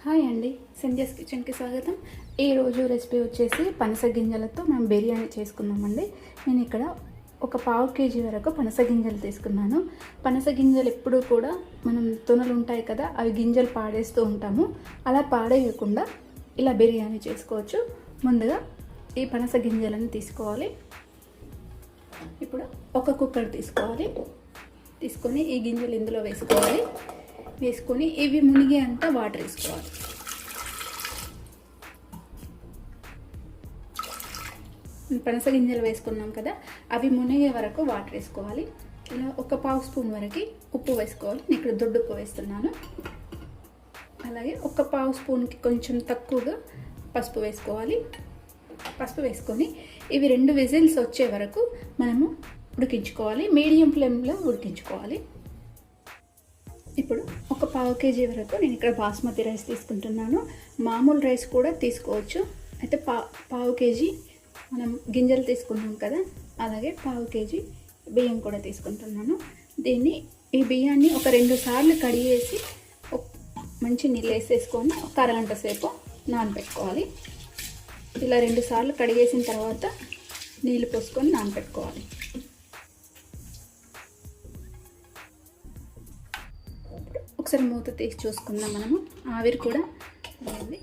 Hi అండి, సంధ్యాస్ కిచెన్కి స్వాగతం. ఈరోజు రెసిపీ వచ్చేసి పనస గింజలతో మనం బిర్యానీ చేసుకుందామండి. నేను ఇక్కడ ఒక పావు కేజీ వరకు పనస గింజలు తీసుకున్నాను. పనస గింజలు ఎప్పుడూ కూడా మనం తొనలు ఉంటాయి కదా, అవి గింజలు పాడేస్తూ ఉంటాము. అలా పాడేయకుండా ఇలా బిర్యానీ చేసుకోవచ్చు. ముందుగా ఈ పనస గింజలను తీసుకోవాలి. ఇప్పుడు ఒక కుక్కర్ తీసుకొని ఈ గింజలు ఇందులో వేసుకొని ఇవి మునిగే అంత వాటర్ వేసుకోవాలి. పనస గింజలు వేసుకున్నాం కదా, అవి మునిగే వరకు వాటర్ వేసుకోవాలి. ఇలా ఒక పావు స్పూన్ వరకు ఉప్పు వేసుకోవాలి. నేను ఇక్కడ దొడ్డు ఉప్పు వేస్తున్నాను. అలాగే ఒక పావు స్పూన్కి కొంచెం తక్కువగా పసుపు వేసుకోవాలి. పసుపు వేసుకొని ఇవి 2 విజిల్స్ వచ్చే వరకు మనము ఉడికించుకోవాలి. మీడియం ఫ్లేమ్లో ఉడికించుకోవాలి. ఇప్పుడు ఒక పావు కేజీ వరకు నేను ఇక్కడ బాస్మతి రైస్ తీసుకుంటున్నాను. మామూలు రైస్ కూడా తీసుకోవచ్చు. అయితే పావు కేజీ మనం గింజలు తీసుకున్నాం కదా, అలాగే పావు కేజీ బియ్యం కూడా తీసుకుంటున్నాను. ఈ బియ్యాన్ని ఒక 2 సార్లు కడిగేసి మంచి నీళ్ళు వేసేసుకొని ఒక అరగంట సేపు నానబెట్టుకోవాలి. ఇలా 2 సార్లు కడిగేసిన తర్వాత నీళ్ళు పోసుకొని నానబెట్టుకోవాలి. ఒకసారి మూత తీసి చూసుకుందాం. మనము ఆవిరి కూడా ఉంది.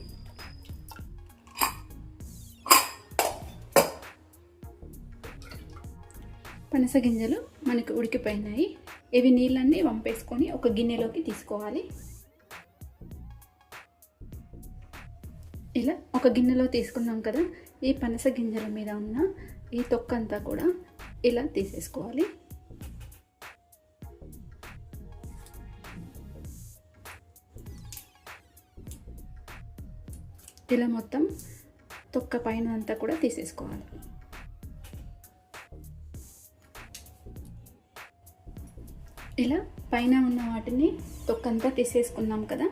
పనస గింజలు మనకి ఉడికిపోయినాయి. ఇవి నీళ్ళన్నీ వంపేసుకొని ఒక గిన్నెలోకి తీసుకోవాలి. ఇలా ఒక గిన్నెలో తీసుకున్నాం కదా, ఈ పనస గింజల మీద ఉన్న ఈ తొక్కంతా కూడా ఇలా తీసేసుకోవాలి. ఇలా మొత్తం తొక్క పైన అంతా కూడా తీసేసుకోవాలి. ఇలా పైన ఉన్న వాటిని తొక్కంతా తీసేసుకున్నాం కదా,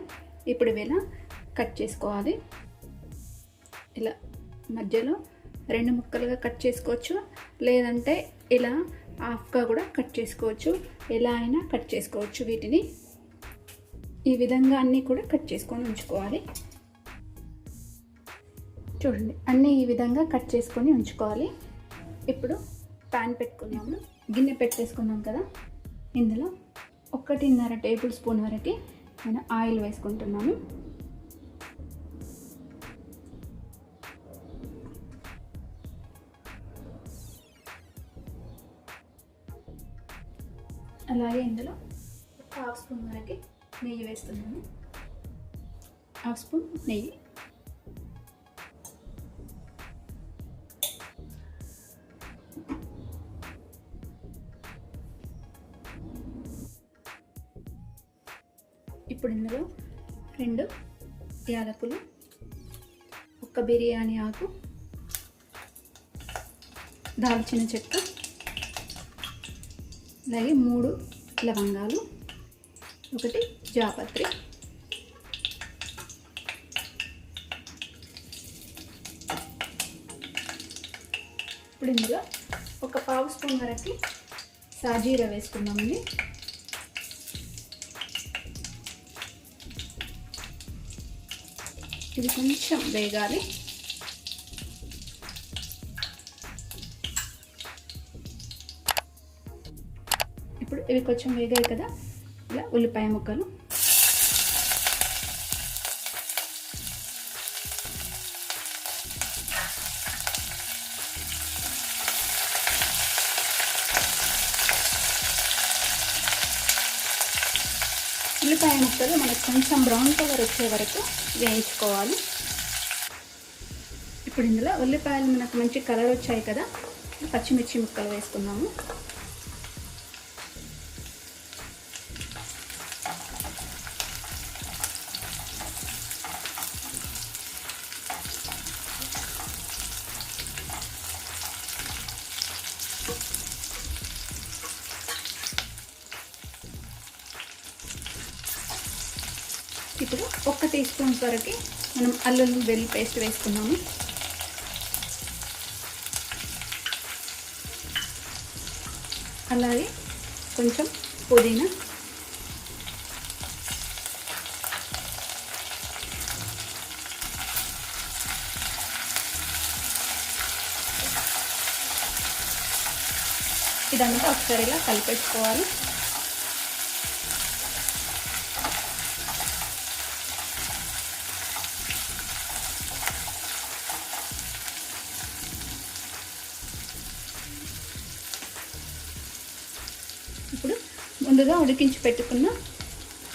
ఇప్పుడు ఇలా కట్ చేసుకోవాలి. ఇలా మధ్యలో 2 ముక్కలుగా కట్ చేసుకోవచ్చు, లేదంటే ఇలా హాఫ్గా కూడా కట్ చేసుకోవచ్చు. ఎలా అయినా కట్ చేసుకోవచ్చు. వీటిని ఈ విధంగా అన్నీ కూడా కట్ చేసుకొని ఉంచుకోవాలి. చూడండి, అన్నీ ఈ విధంగా కట్ చేసుకొని ఉంచుకోవాలి. ఇప్పుడు ప్యాన్ పెట్టుకున్నాము, గిన్నె పెట్టేసుకున్నాం కదా, ఇందులో 1.5 టేబుల్ స్పూన్ వరకు నేను ఆయిల్ వేసుకుంటున్నాను. అలాగే ఇందులో 1/2 స్పూన్ వరకు నెయ్యి వేస్తున్నాను. 1/2 స్పూన్ నెయ్యి. ఇప్పుడు ఇందులో 2 యాలకులు, 1 బిర్యానీ ఆకు, దాల్చిన చెక్క, అలాగే 3 లవంగాలు, 1 జాపత్రి, ఇప్పుడు ఇందులో 1/2 స్పూన్ వరకు సాజీరా వేసుకున్నామండి. ఇది కొంచెం వేగాలి. ఇప్పుడు ఇవి కొంచెం వేగాయి కదా, ఇలా ఉల్లిపాయ ముక్కలు, ఉల్లిపాయ ముక్కలు మనకు కొంచెం బ్రౌన్ కలర్ వచ్చే వరకు వేయించుకోవాలి. ఇప్పుడు ఇందులో ఉల్లిపాయలు మనకు మంచి కలర్ వచ్చాయి కదా, పచ్చిమిర్చి ముక్కలు వేసుకున్నాము. ఇప్పుడు 1 టీ స్పూన్ వరకు మనం అల్లం వెల్లుల్లి పేస్ట్ వేసుకున్నాము. అలాగే కొంచెం పుదీనా, ఇదంతా ఒకసారి ఇలా కలిపేసుకోవాలి. ఇప్పుడు ముందుగా ఉడికించి పెట్టుకున్న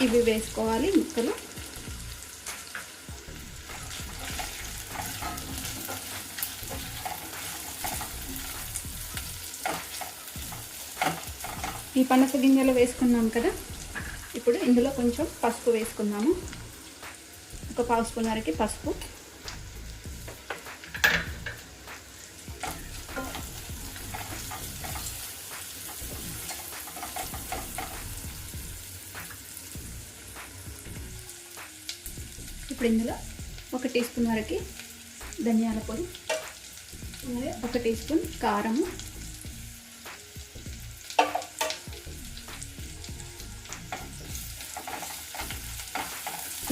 ఇవి వేసుకోవాలి ముక్కలు. ఈ పనస గింజలు వేసుకున్నాం కదా, ఇప్పుడు ఇందులో కొంచెం పసుపు వేసుకున్నాము. ఒక పావు స్పూన్ వరకు పసుపు, ఇప్పుడు ఇందులో 1 టీ స్పూన్ వరకు ధనియాల పొడి, 1 టీ స్పూన్ కారము,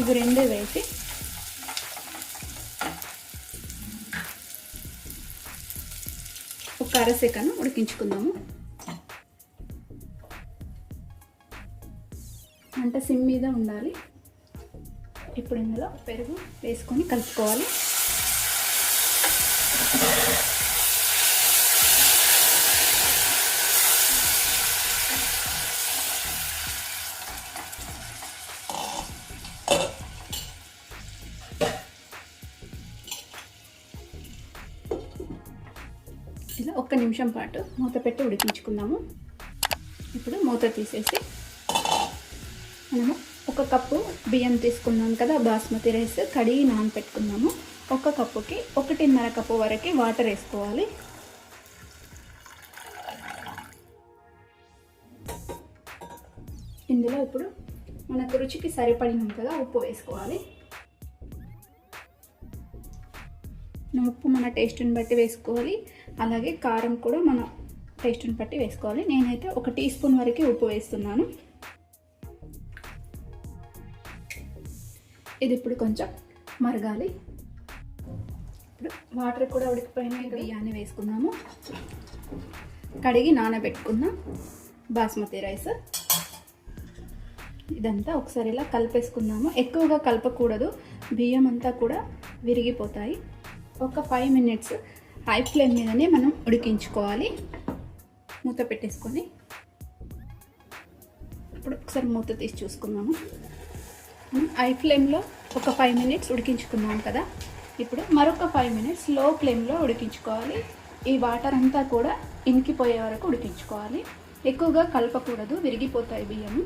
ఇవి రెండు వేసి ఒక అర సెకండ్ ఉడికించుకుందాము. మంట సిమ్ మీద ఉండాలి. ఇప్పుడు ఇందులో పెరుగు వేసుకొని కలుపుకోవాలి. ఇలా 1 నిమిషం పాటు మూత పెట్టి ఉడికించుకుందాము. ఇప్పుడు మూత తీసేసి మనము 1 కప్పు బియ్యం తీసుకున్నాం కదా, బాస్మతి రైస్ కడిగి నానబెట్టుకున్నాము. 1 కప్పుకి 1.5 కప్పు వరకు వాటర్ వేసుకోవాలి. ఇందులో ఇప్పుడు మనకు రుచికి సరిపడినంతగా ఉప్పు వేసుకోవాలి. ఉప్పు మన టేస్ట్ని బట్టి వేసుకోవాలి. అలాగే కారం కూడా మన టేస్ట్ని బట్టి వేసుకోవాలి. నేనైతే 1 టీ స్పూన్ వరకు ఉప్పు వేస్తున్నాను. ఇది ఇప్పుడు కొంచెం మరగాలి. ఇప్పుడు వాటర్ కూడా ఉడికిపోయిన బియ్యాన్ని వేసుకున్నాము. కడిగి నానబెట్టుకున్న బాస్మతి రైస్ ఇదంతా ఒకసారి ఇలా కలిపేసుకున్నాము. ఎక్కువగా కలపకూడదు, బియ్యం అంతా కూడా విరిగిపోతాయి. ఒక 5 మినిట్స్ హై ఫ్లేమ్ మీదనే మనం ఉడికించుకోవాలి. మూత పెట్టేసుకొని ఇప్పుడు ఒకసారి మూత తీసి చూసుకుందాము. హై ఫ్లేమ్లో ఒక 5 మినిట్స్ ఉడికించుకున్నాం కదా, ఇప్పుడు మరొక 5 మినిట్స్ లో ఫ్లేమ్లో ఉడికించుకోవాలి. ఈ వాటర్ అంతా కూడా ఇంకిపోయే వరకు ఉడికించుకోవాలి. ఎక్కువగా కలపకూడదు, విరిగిపోతాయి బియ్యము.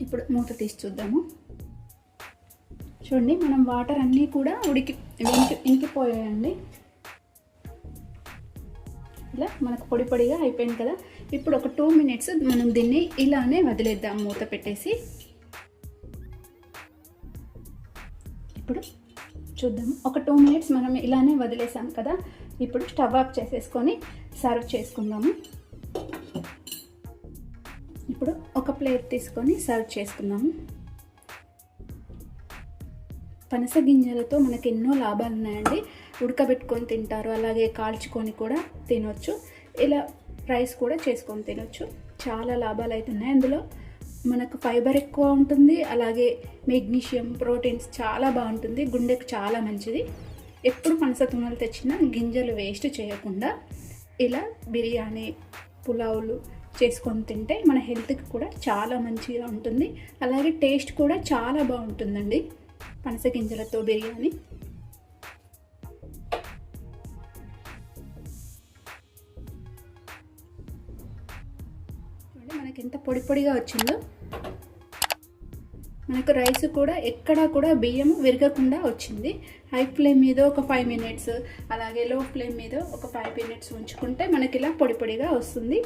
ఇప్పుడు మూత తీసి చూద్దాము. చూడండి, మనం వాటర్ అన్నీ కూడా ఇంకిపోయాయండి. ఇలా మనకు పొడి పొడిగా అయిపోయింది కదా. ఇప్పుడు ఒక 2 మినిట్స్ మనం దీన్ని ఇలానే వదిలేద్దాం మూత పెట్టేసి. ఇప్పుడు చూద్దాం. ఒక 2 మినిట్స్ మనం ఇలానే వదిలేసాం కదా. ఇప్పుడు స్టవ్ ఆఫ్ చేసేసుకొని సర్వ్ చేసుకుందాము. ఇప్పుడు ఒక ప్లేట్ తీసుకొని సర్వ్ చేసుకుందాము. పనస గింజలతో మనకి ఎన్నో లాభాలు ఉన్నాయండి. ఉడకబెట్టుకొని తింటారు, అలాగే కాల్చుకొని కూడా తినొచ్చు, ఇలా రైస్ కూడా చేసుకొని తినొచ్చు. చాలా లాభాలు అవుతున్నాయి. అందులో మనకు ఫైబర్ ఎక్కువ ఉంటుంది, అలాగే మెగ్నీషియం, ప్రోటీన్స్ చాలా బాగుంటుంది, గుండెకు చాలా మంచిది. ఎప్పుడు పనస తునలు తెచ్చినా గింజలు వేస్ట్ చేయకుండా ఇలా బిర్యానీ, పులావులు చేసుకొని తింటే మన హెల్త్కి కూడా చాలా మంచిగా ఉంటుంది. అలాగే టేస్ట్ కూడా చాలా బాగుంటుందండి పనస గింజలతో బిర్యానీ. చూడండి మనకి ఎంత పొడి పొడిగా వచ్చిందో. మనకు రైస్ కూడా ఎక్కడా కూడా బియ్యం విరగకుండా వచ్చింది. హై ఫ్లేమ్ మీద ఒక 5 మినిట్స్, అలాగే లో ఫ్లేమ్ మీద ఒక 5 మినిట్స్ ఉంచుకుంటే మనకి ఇలా పొడి పొడిగా వస్తుంది.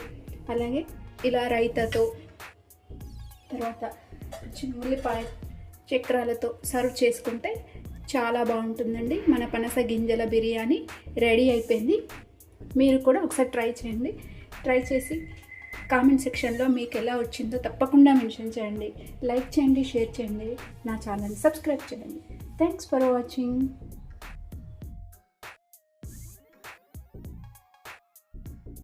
అలాగే ఇలా రైతాతో, తర్వాత ఉల్లిపాయ చక్రాలతో సర్వ్ చేసుకుంటే చాలా బాగుంటుందండి. మన పనస గింజల బిర్యానీ రెడీ అయిపోయింది. మీరు కూడా ఒకసారి ట్రై చేయండి. ట్రై చేసి కామెంట్ సెక్షన్లో మీకు ఎలా వచ్చిందో తప్పకుండా మెన్షన్ చేయండి. లైక్ చేయండి, షేర్ చేయండి, నా ఛానల్ని సబ్స్క్రైబ్ చేయండి. Thanks for watching.